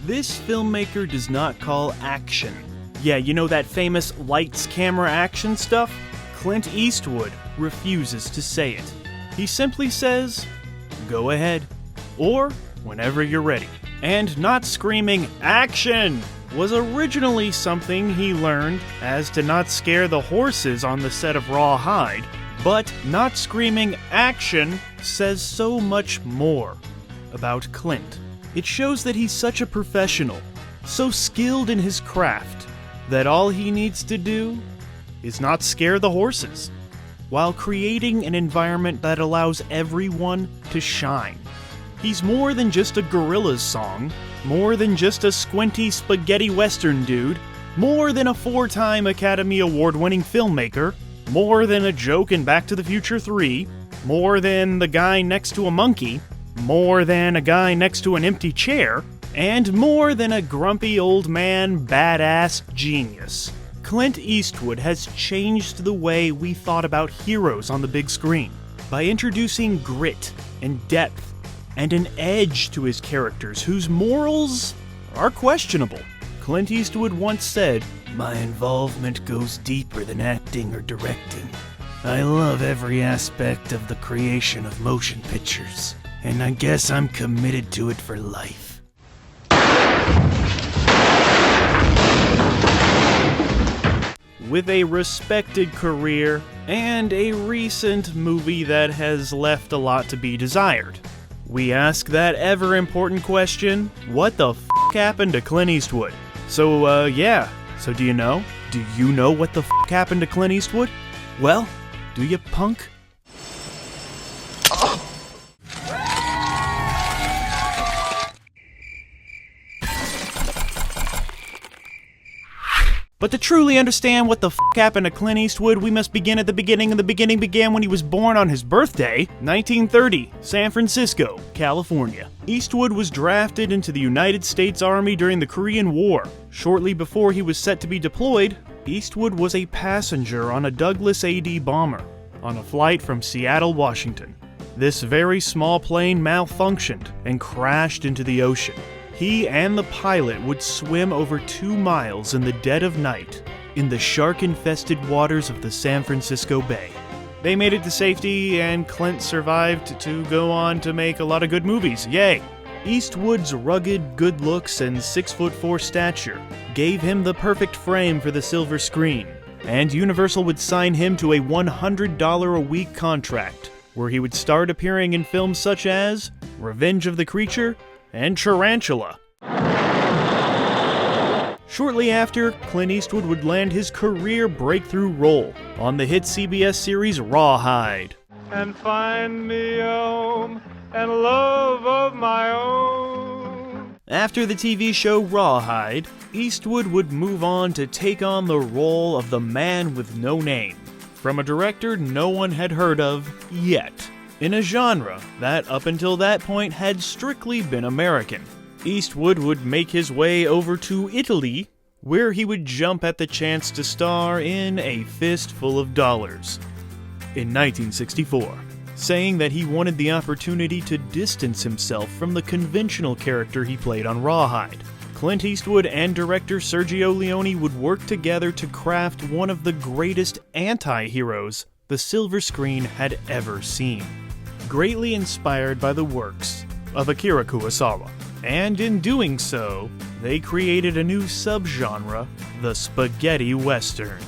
This filmmaker does not call action. Yeah, you know that famous lights, camera, action stuff? Clint Eastwood refuses to say it. He simply says, go ahead, or whenever you're ready. And not screaming, action, was originally something he learned as to not scare the horses on the set of Rawhide, but not screaming, action, says so much more about Clint. It shows that he's such a professional, so skilled in his craft, that all he needs to do is not scare the horses, while creating an environment that allows everyone to shine. He's more than just a Gorillaz song, more than just a squinty spaghetti western dude, more than a 4-time Academy Award-winning filmmaker, more than a joke in Back to the Future 3, more than the guy next to a monkey, more than a guy next to an empty chair, and more than a grumpy old man badass genius. Clint Eastwood has changed the way we thought about heroes on the big screen by introducing grit and depth and an edge to his characters whose morals are questionable. Clint Eastwood once said, "My involvement goes deeper than acting or directing. I love every aspect of the creation of motion pictures, and I guess I'm committed to it for life." With a respected career and a recent movie that has left a lot to be desired, we ask that ever-important question, what the f*** happened to Clint Eastwood? So, yeah. So do you know? Do you know what the f*** happened to Clint Eastwood? Well, do you, punk? But to truly understand what the f*** happened to Clint Eastwood, we must begin at the beginning, and the beginning began when he was born on his birthday, 1930, San Francisco, California. Eastwood was drafted into the United States Army during the Korean War. Shortly before he was set to be deployed, Eastwood was a passenger on a Douglas AD bomber on a flight from Seattle, Washington. This very small plane malfunctioned and crashed into the ocean. He and the pilot would swim over 2 miles in the dead of night in the shark-infested waters of the San Francisco Bay. They made it to safety, and Clint survived to go on to make a lot of good movies. Yay! Eastwood's rugged good looks and 6'4" stature gave him the perfect frame for the silver screen, and Universal would sign him to a $100 a week contract, where he would start appearing in films such as Revenge of the Creature and Tarantula. Shortly after, Clint Eastwood would land his career breakthrough role on the hit CBS series Rawhide. And find me a home and love of my own. After the TV show Rawhide, Eastwood would move on to take on the role of the man with no name, from a director no one had heard of yet, in a genre that up until that point had strictly been American. Eastwood would make his way over to Italy, where he would jump at the chance to star in A Fistful of Dollars in 1964, saying that he wanted the opportunity to distance himself from the conventional character he played on Rawhide. Clint Eastwood and director Sergio Leone would work together to craft one of the greatest anti-heroes the silver screen had ever seen, greatly inspired by the works of Akira Kurosawa. And in doing so, they created a new subgenre, the spaghetti western,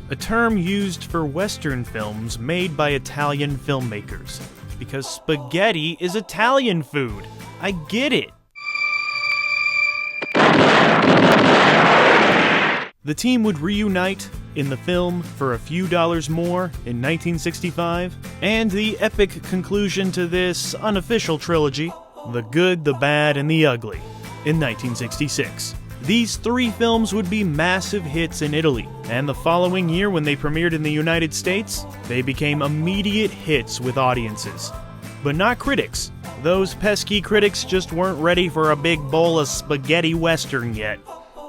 a term used for western films made by Italian filmmakers, because spaghetti is Italian food. I get it. The team would reunite in the film for a few dollars more in 1965, and the epic conclusion to this unofficial trilogy, The Good, the Bad, and the Ugly, in 1966. These 3 films would be massive hits in Italy, and the following year when they premiered in the United States, they became immediate hits with audiences. But not critics. Those pesky critics just weren't ready for a big bowl of spaghetti western yet.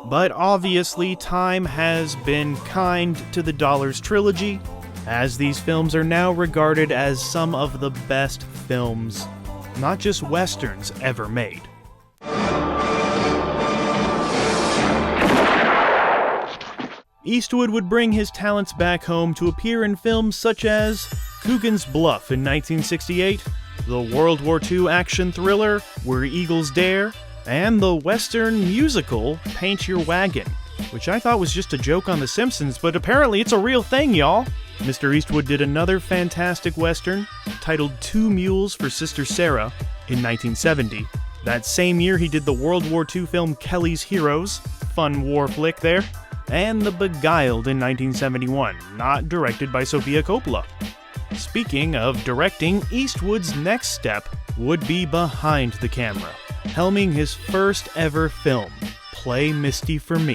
But obviously, time has been kind to the Dollars trilogy, as these films are now regarded as some of the best films, not just westerns, ever made. Eastwood would bring his talents back home to appear in films such as Coogan's Bluff in 1968, the World War II action thriller Where Eagles Dare, and the Western musical Paint Your Wagon, which I thought was just a joke on The Simpsons, but apparently it's a real thing, y'all. Mr. Eastwood did another fantastic Western titled Two Mules for Sister Sarah in 1970. That same year he did the World War II film Kelly's Heroes, fun war flick there, and The Beguiled in 1971, not directed by Sofia Coppola. Speaking of directing, Eastwood's next step would be behind the camera, helming his first ever film, Play Misty for Me,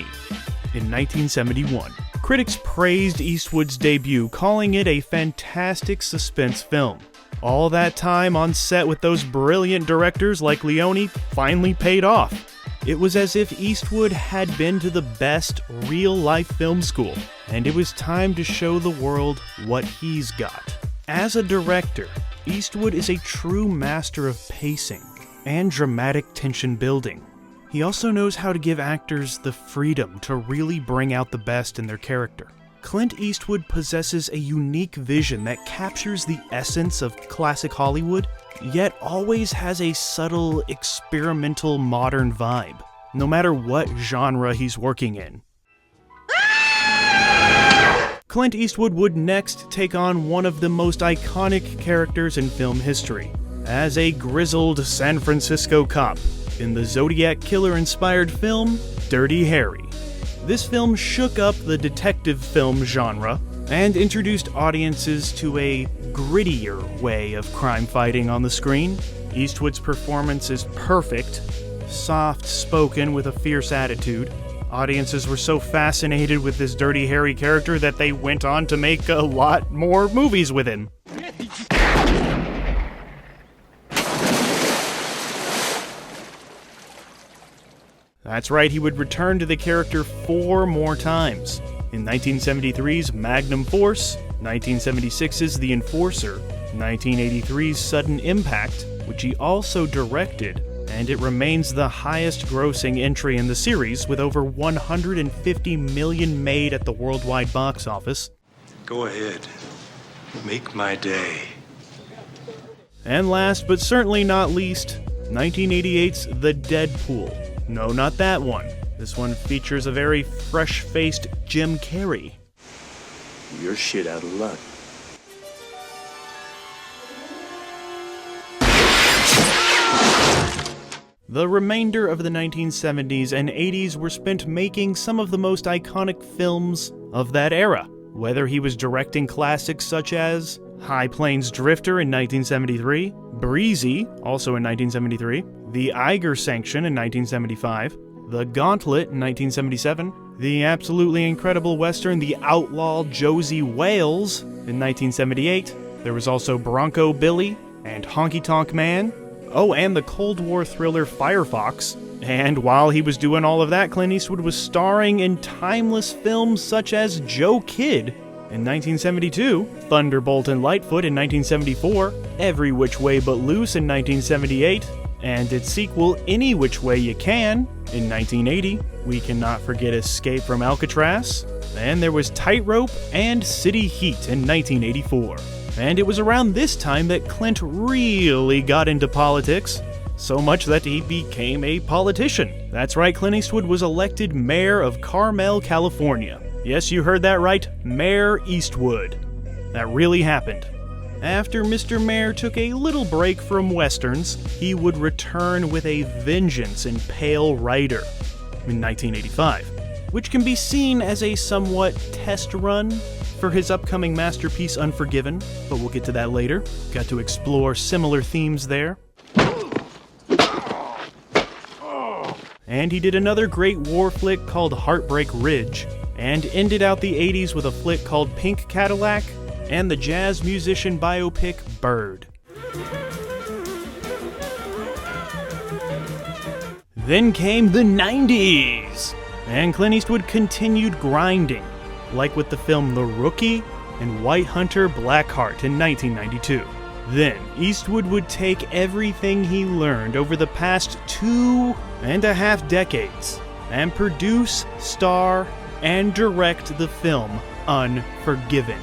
in 1971. Critics praised Eastwood's debut, calling it a fantastic suspense film. All that time on set with those brilliant directors like Leone finally paid off. It was as if Eastwood had been to the best real-life film school, and it was time to show the world what he's got. As a director, Eastwood is a true master of pacing and dramatic tension building. He also knows how to give actors the freedom to really bring out the best in their character. Clint Eastwood possesses a unique vision that captures the essence of classic Hollywood, yet always has a subtle, experimental, modern vibe, no matter what genre he's working in. Clint Eastwood would next take on one of the most iconic characters in film history, as a grizzled San Francisco cop in the Zodiac Killer-inspired film Dirty Harry. This film shook up the detective film genre and introduced audiences to a grittier way of crime fighting on the screen. Eastwood's performance is perfect, soft-spoken with a fierce attitude. Audiences were so fascinated with this Dirty Harry character that they went on to make a lot more movies with him. That's right, he would return to the character 4 more times. In 1973's Magnum Force, 1976's The Enforcer, 1983's Sudden Impact, which he also directed, and it remains the highest-grossing entry in the series with over $150 million made at the worldwide box office. Go ahead. Make my day. And last but certainly not least, 1988's The Deadpool. No, not that one. This one features a very fresh-faced Jim Carrey. You're shit out of luck. The remainder of the 1970s and 80s were spent making some of the most iconic films of that era. Whether he was directing classics such as High Plains Drifter in 1973, Breezy, also in 1973, The Eiger Sanction in 1975, The Gauntlet in 1977, the absolutely incredible western The Outlaw Josie Wales in 1978, there was also Bronco Billy and Honky Tonk Man, oh, and the Cold War thriller Firefox. And while he was doing all of that, Clint Eastwood was starring in timeless films such as Joe Kidd in 1972, Thunderbolt and Lightfoot in 1974, Every Which Way But Loose in 1978, and its sequel Any Which Way You Can in 1980. We cannot forget Escape from Alcatraz. And there was Tightrope and City Heat in 1984. And it was around this time that Clint really got into politics, so much that he became a politician. That's right, Clint Eastwood was elected mayor of Carmel, California. Yes, you heard that right, Mayor Eastwood. That really happened. After Mr. Mayor took a little break from westerns, he would return with a vengeance in Pale Rider in 1985, which can be seen as a somewhat test run for his upcoming masterpiece Unforgiven, but we'll get to that later. Got to explore similar themes there. And he did another great war flick called Heartbreak Ridge, and ended out the 80s with a flick called Pink Cadillac, and the jazz musician biopic Bird. Then came the 90s, and Clint Eastwood continued grinding, like with the film The Rookie and White Hunter Blackheart in 1992. Then, Eastwood would take everything he learned over the past 2.5 decades and produce, star, and direct the film Unforgiven,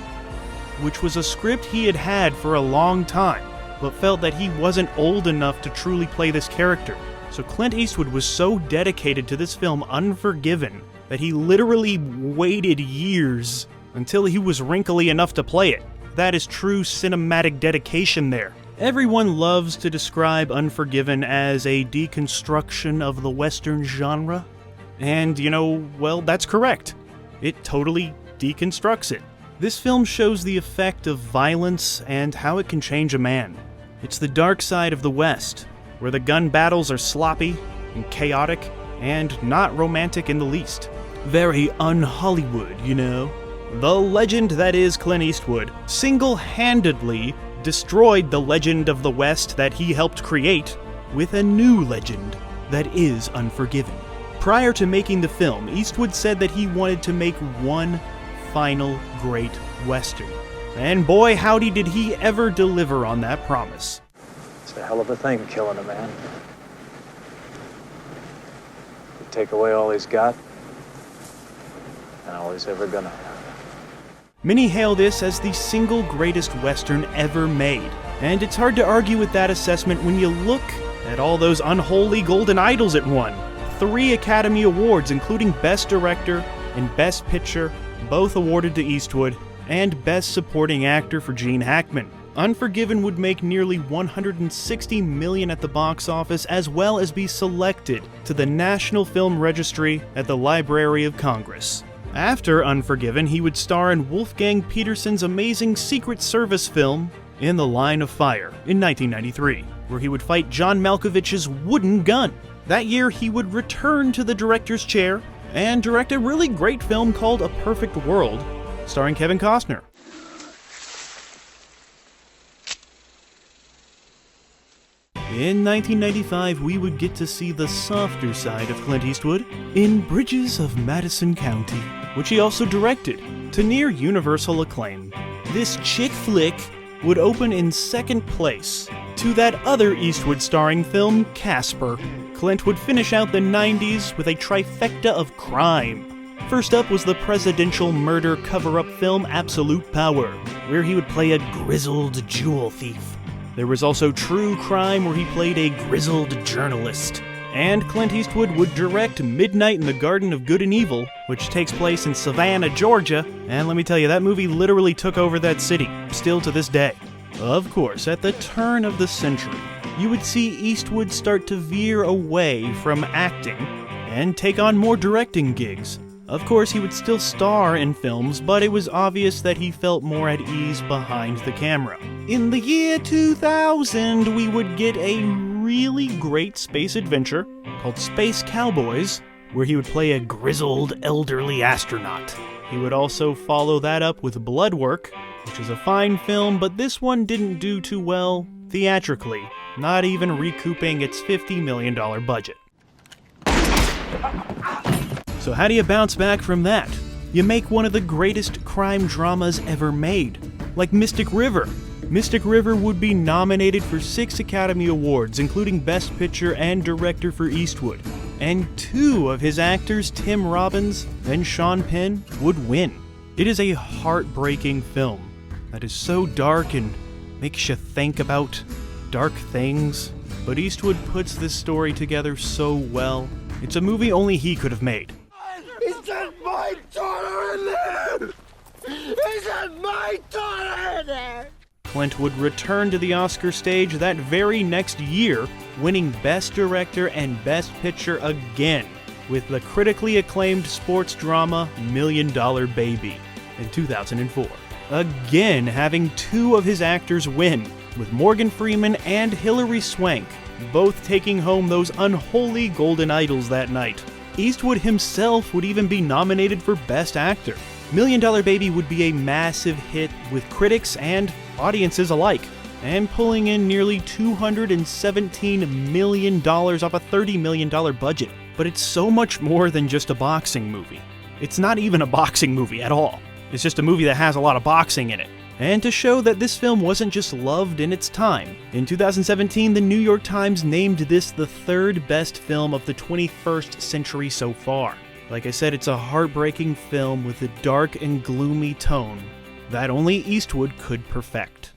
which was a script he had had for a long time, but felt that he wasn't old enough to truly play this character. So Clint Eastwood was so dedicated to this film Unforgiven that he literally waited years until he was wrinkly enough to play it. That is true cinematic dedication there. Everyone loves to describe Unforgiven as a deconstruction of the Western genre. And, well, that's correct. It totally deconstructs it. This film shows the effect of violence and how it can change a man. It's the dark side of the West, where the gun battles are sloppy and chaotic and not romantic in the least. Very un-Hollywood, The legend that is Clint Eastwood single-handedly destroyed the legend of the West that he helped create with a new legend that is Unforgiven. Prior to making the film, Eastwood said that he wanted to make one final great Western. And boy, howdy did he ever deliver on that promise. It's a hell of a thing, killing a man. You take away all he's got, and all he's ever gonna have. Many hail this as the single greatest Western ever made, and it's hard to argue with that assessment when you look at all those unholy golden idols it won. 3 Academy Awards, including Best Director and Best Picture, both awarded to Eastwood, and Best Supporting Actor for Gene Hackman. Unforgiven would make nearly $160 million at the box office, as well as be selected to the National Film Registry at the Library of Congress. After Unforgiven, he would star in Wolfgang Petersen's amazing Secret Service film, In the Line of Fire, in 1993, where he would fight John Malkovich's wooden gun. That year, he would return to the director's chair and direct a really great film called A Perfect World, starring Kevin Costner. In 1995, we would get to see the softer side of Clint Eastwood in Bridges of Madison County, which he also directed, to near universal acclaim. This chick flick would open in second place to that other Eastwood-starring film, Casper. Clint would finish out the 90s with a trifecta of crime. First up was the presidential murder cover-up film Absolute Power, where he would play a grizzled jewel thief. There was also True Crime, where he played a grizzled journalist. And Clint Eastwood would direct Midnight in the Garden of Good and Evil, which takes place in Savannah, Georgia, and let me tell you, that movie literally took over that city, still to this day. Of course, at the turn of the century, you would see Eastwood start to veer away from acting and take on more directing gigs. Of course, he would still star in films, but it was obvious that he felt more at ease behind the camera. In the year 2000, we would get a really great space adventure called Space Cowboys, where he would play a grizzled elderly astronaut. He would also follow that up with Bloodwork, which is a fine film, but this one didn't do too well theatrically, not even recouping its $50 million budget. So how do you bounce back from that? You make one of the greatest crime dramas ever made, like Mystic River. Mystic River would be nominated for 6 Academy Awards, including Best Picture and Director for Eastwood. And 2 of his actors, Tim Robbins and Sean Penn, would win. It is a heartbreaking film that is so dark and makes you think about dark things. But Eastwood puts this story together so well. It's a movie only he could have made. Is that my daughter in there? Is that my daughter in there? Clint would return to the Oscar stage that very next year, winning Best Director and Best Picture again with the critically acclaimed sports drama $1 Million Baby in 2004. Again having 2 of his actors win, with Morgan Freeman and Hilary Swank both taking home those unholy golden idols that night. Eastwood himself would even be nominated for Best Actor. $1 Million Baby would be a massive hit with critics and audiences alike, and pulling in nearly $217 million off a $30 million budget. But it's so much more than just a boxing movie. It's not even a boxing movie at all. It's just a movie that has a lot of boxing in it. And to show that this film wasn't just loved in its time, in 2017, the New York Times named this the 3rd best film of the 21st century so far. Like I said, it's a heartbreaking film with a dark and gloomy tone that only Eastwood could perfect.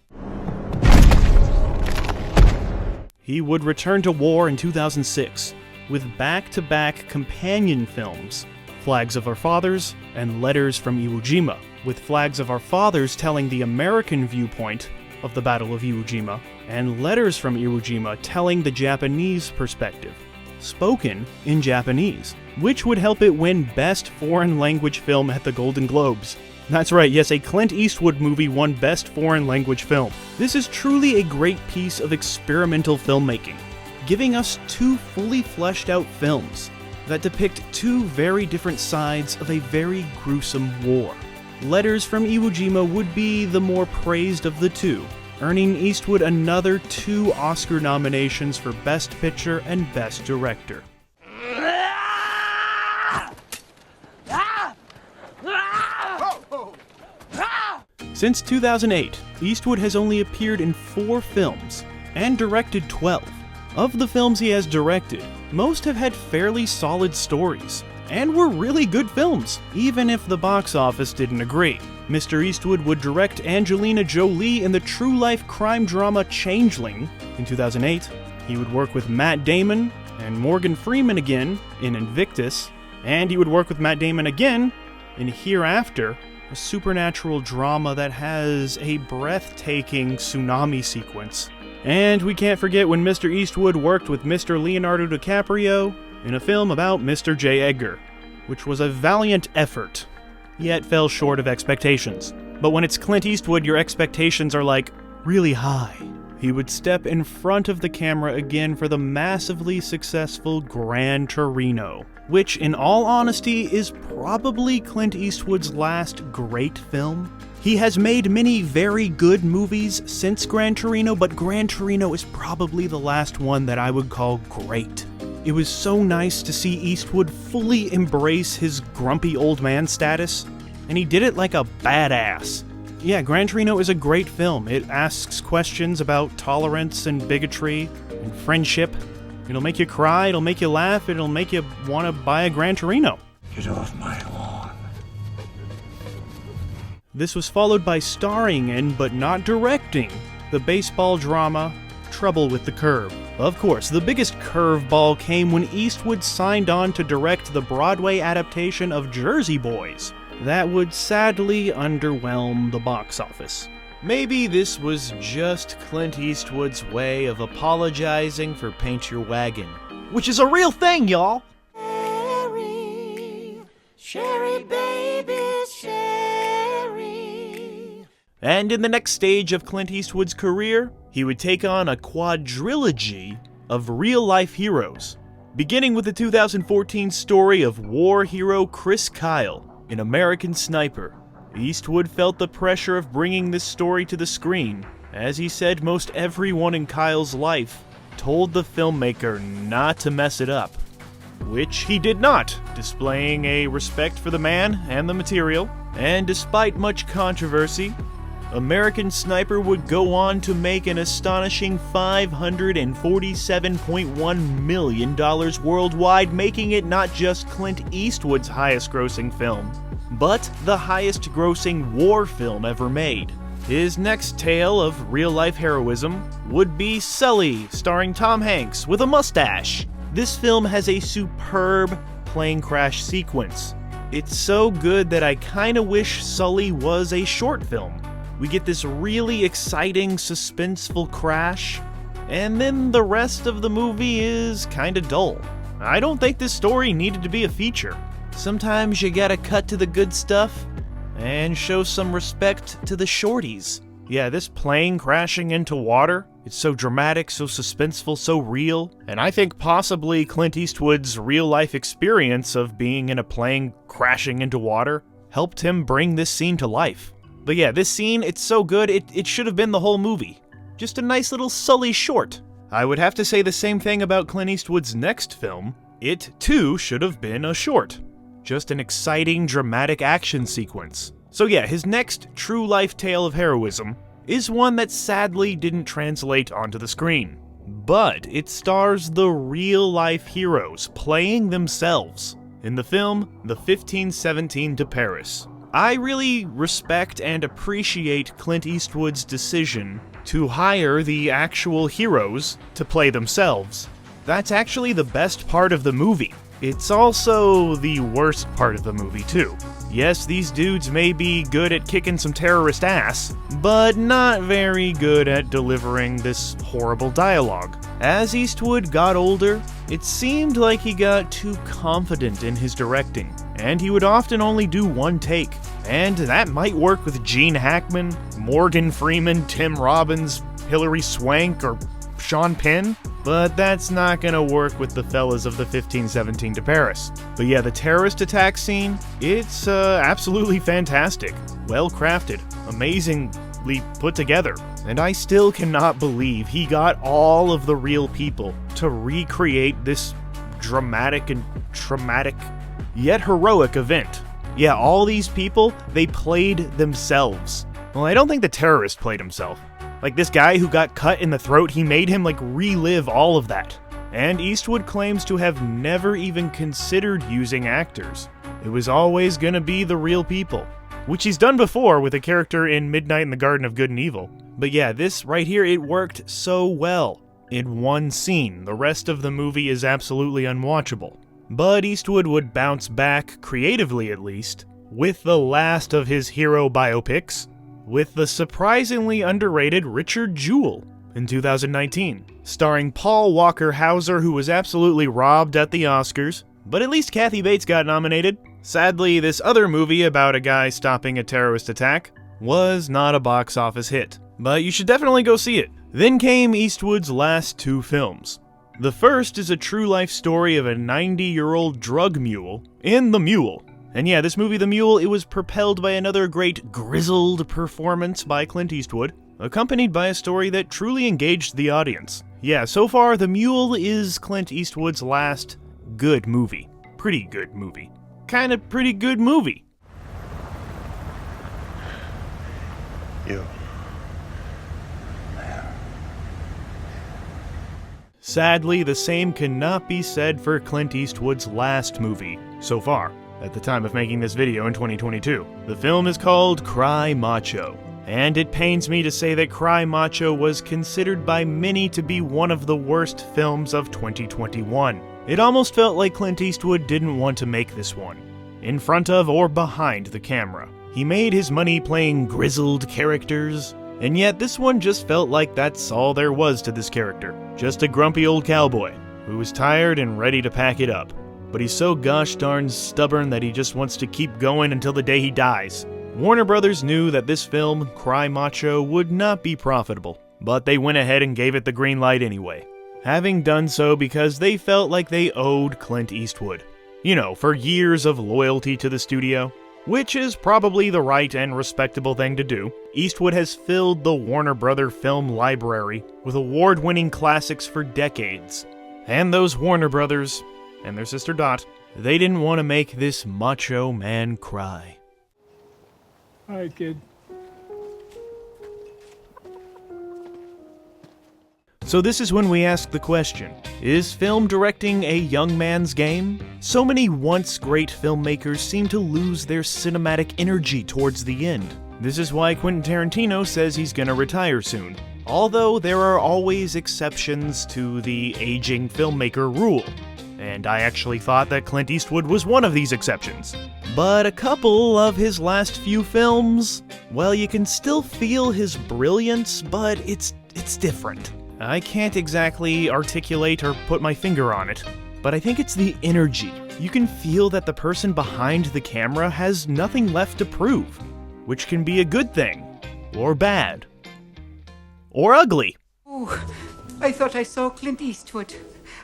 He would return to war in 2006 with back-to-back companion films, Flags of Our Fathers and Letters from Iwo Jima, with Flags of Our Fathers telling the American viewpoint of the Battle of Iwo Jima, and Letters from Iwo Jima telling the Japanese perspective, spoken in Japanese, which would help it win Best Foreign Language Film at the Golden Globes. That's right, yes, a Clint Eastwood movie won Best Foreign Language Film. This is truly a great piece of experimental filmmaking, giving us two fully fleshed out films that depict two very different sides of a very gruesome war. Letters from Iwo Jima would be the more praised of the two, earning Eastwood another 2 Oscar nominations for Best Picture and Best Director. Since 2008, Eastwood has only appeared in 4 films and directed 12. Of the films he has directed, most have had fairly solid stories and were really good films, even if the box office didn't agree. Mr. Eastwood would direct Angelina Jolie in the true-life crime drama Changeling in 2008. He would work with Matt Damon and Morgan Freeman again in Invictus, and he would work with Matt Damon again in Hereafter, a supernatural drama that has a breathtaking tsunami sequence. And we can't forget when Mr. Eastwood worked with Mr. Leonardo DiCaprio in a film about Mr. J. Edgar, which was a valiant effort, yet fell short of expectations. But when it's Clint Eastwood, your expectations are like really high. He would step in front of the camera again for the massively successful Gran Torino, which in all honesty is probably Clint Eastwood's last great film. He has made many very good movies since Gran Torino, but Gran Torino is probably the last one that I would call great. It was so nice to see Eastwood fully embrace his grumpy old man status, and he did it like a badass. Yeah, Gran Torino is a great film. It asks questions about tolerance and bigotry and friendship. It'll make you cry, it'll make you laugh, it'll make you want to buy a Gran Torino. Get off my lawn. This was followed by starring in, but not directing, the baseball drama Trouble with the Curve. Of course, the biggest curveball came when Eastwood signed on to direct the Broadway adaptation of Jersey Boys. That would sadly underwhelm the box office. Maybe this was just Clint Eastwood's way of apologizing for Paint Your Wagon, which is a real thing, y'all! Sherry, Sherry, baby, Sherry. And in the next stage of Clint Eastwood's career, he would take on a quadrilogy of real-life heroes, beginning with the 2014 story of war hero Chris Kyle in American Sniper. Eastwood felt the pressure of bringing this story to the screen, as he said most everyone in Kyle's life told the filmmaker not to mess it up, which he did not, displaying a respect for the man and the material. And despite much controversy, American Sniper would go on to make an astonishing $547.1 million worldwide, making it not just Clint Eastwood's highest-grossing film, but the highest-grossing war film ever made. His next tale of real-life heroism would be Sully, starring Tom Hanks, with a mustache. This film has a superb plane crash sequence. It's so good that I kinda wish Sully was a short film. We get this really exciting, suspenseful crash, and then the rest of the movie is kinda dull. I don't think this story needed to be a feature. Sometimes you gotta cut to the good stuff and show some respect to the shorties. Yeah, this plane crashing into water, it's so dramatic, so suspenseful, so real, and I think possibly Clint Eastwood's real-life experience of being in a plane crashing into water helped him bring this scene to life. But yeah, this scene, it's so good, it should have been the whole movie. Just a nice little Sully short. I would have to say the same thing about Clint Eastwood's next film. It, too, should have been a short. Just an exciting, dramatic action sequence. So yeah, his next true-life tale of heroism is one that sadly didn't translate onto the screen. But it stars the real-life heroes playing themselves. in the film The 1517 to Paris. I really respect and appreciate Clint Eastwood's decision to hire the actual heroes to play themselves. That's actually the best part of the movie. It's also the worst part of the movie, too. Yes, these dudes may be good at kicking some terrorist ass, but not very good at delivering this horrible dialogue. As Eastwood got older, it seemed like he got too confident in his directing, and he would often only do one take. And that might work with Gene Hackman, Morgan Freeman, Tim Robbins, Hilary Swank, or Sean Penn, but that's not gonna work with the fellas of the 1517 to Paris. But yeah, the terrorist attack scene, it's absolutely fantastic. Well crafted, amazingly put together. And I still cannot believe he got all of the real people to recreate this dramatic and traumatic, yet heroic event. Yeah, all these people, they played themselves. Well, I don't think the terrorist played himself. Like, this guy who got cut in the throat, he made him, relive all of that. And Eastwood claims to have never even considered using actors. It was always gonna be the real people. Which he's done before with a character in Midnight in the Garden of Good and Evil. But yeah, this right here, it worked so well. In one scene, the rest of the movie is absolutely unwatchable. But Eastwood would bounce back, creatively at least, with the last of his hero biopics, with the surprisingly underrated Richard Jewell in 2019, starring Paul Walker Hauser, who was absolutely robbed at the Oscars, but at least Kathy Bates got nominated. Sadly, this other movie about a guy stopping a terrorist attack was not a box office hit, but you should definitely go see it. Then came Eastwood's last two films. The first is a true-life story of a 90-year-old drug mule in The Mule. And yeah, this movie, The Mule, it was propelled by another great grizzled performance by Clint Eastwood, accompanied by a story that truly engaged the audience. Yeah, so far, The Mule is Clint Eastwood's last good movie. Pretty good movie. Kinda pretty good movie. You. Sadly, the same cannot be said for Clint Eastwood's last movie, so far, at the time of making this video in 2022. The film is called Cry Macho, and it pains me to say that Cry Macho was considered by many to be one of the worst films of 2021. It almost felt like Clint Eastwood didn't want to make this one, in front of or behind the camera. He made his money playing grizzled characters, and yet this one just felt like that's all there was to this character. Just a grumpy old cowboy, who was tired and ready to pack it up. But he's so gosh darn stubborn that he just wants to keep going until the day he dies. Warner Brothers knew that this film, Cry Macho, would not be profitable, but they went ahead and gave it the green light anyway. Having done so because they felt like they owed Clint Eastwood. You know, for years of loyalty to the studio. Which is probably the right and respectable thing to do. Eastwood has filled the Warner Brother film library with award-winning classics for decades. And those Warner Brothers, and their sister Dot, they didn't want to make this macho man cry. All right, kid. So this is when we ask the question, is film directing a young man's game? So many once great filmmakers seem to lose their cinematic energy towards the end. This is why Quentin Tarantino says he's gonna retire soon. Although there are always exceptions to the aging filmmaker rule. And I actually thought that Clint Eastwood was one of these exceptions. But a couple of his last few films, well, you can still feel his brilliance, but it's different. I can't exactly articulate or put my finger on it, but I think it's the energy. You can feel that the person behind the camera has nothing left to prove, which can be a good thing, or bad, or ugly. Oh, I thought I saw Clint Eastwood.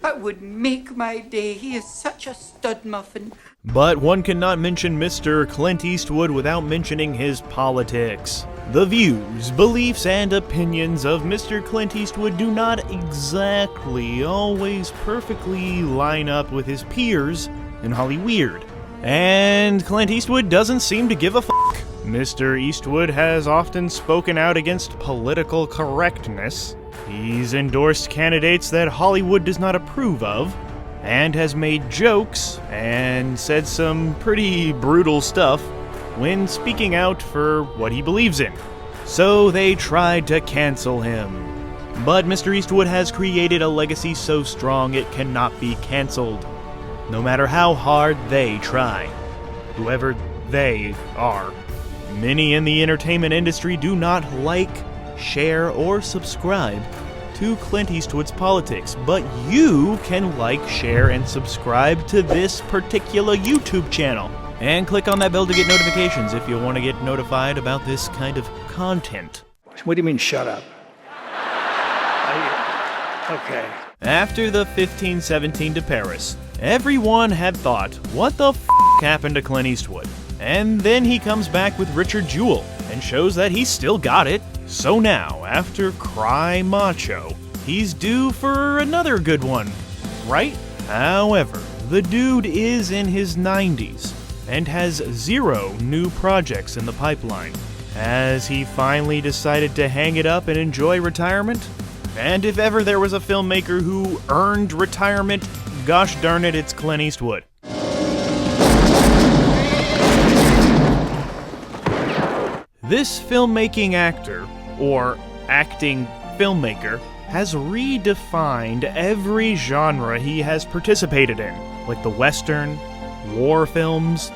That would make my day. He is such a stud muffin. But one cannot mention Mr. Clint Eastwood without mentioning his politics. The views, beliefs, and opinions of Mr. Clint Eastwood do not exactly always perfectly line up with his peers in Hollyweird. And Clint Eastwood doesn't seem to give a fuck. Mr. Eastwood has often spoken out against political correctness. He's endorsed candidates that Hollywood does not approve of, and has made jokes and said some pretty brutal stuff when speaking out for what he believes in. So they tried to cancel him. But Mr. Eastwood has created a legacy so strong it cannot be canceled, no matter how hard they try. Whoever they are. Many in the entertainment industry do not like, share, or subscribe to Clint Eastwood's politics, but you can like, share, and subscribe to this particular YouTube channel. And click on that bell to get notifications if you want to get notified about this kind of content. What do you mean, shut up? Okay. After the 1517 to Paris, everyone had thought, what the f*** happened to Clint Eastwood? And then he comes back with Richard Jewell and shows that he's still got it. So now, after Cry Macho, he's due for another good one, right? However, the dude is in his 90s and has 0 new projects in the pipeline. Has he finally decided to hang it up and enjoy retirement? And if ever there was a filmmaker who earned retirement, gosh darn it, it's Clint Eastwood. This filmmaking actor, or acting filmmaker, has redefined every genre he has participated in, like the Western, war films,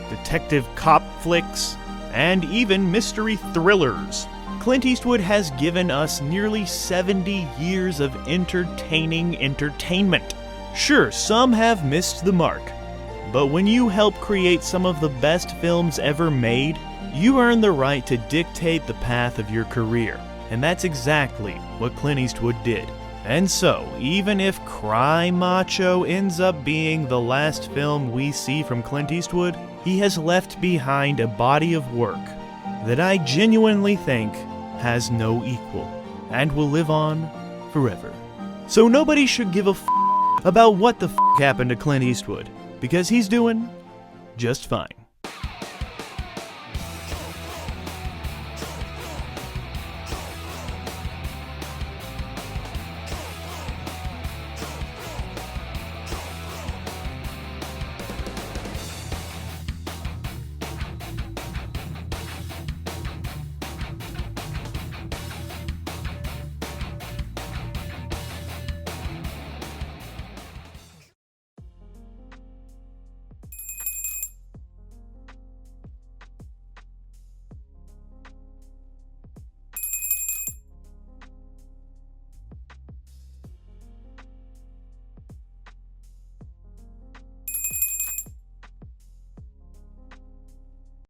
detective cop flicks, and even mystery thrillers. Clint Eastwood has given us nearly 70 years of entertaining entertainment. Sure, some have missed the mark, but when you help create some of the best films ever made, you earn the right to dictate the path of your career. And that's exactly what Clint Eastwood did. And so, even if Cry Macho ends up being the last film we see from Clint Eastwood, he has left behind a body of work that I genuinely think has no equal and will live on forever. So nobody should give a f*** about what the f*** happened to Clint Eastwood, because he's doing just fine.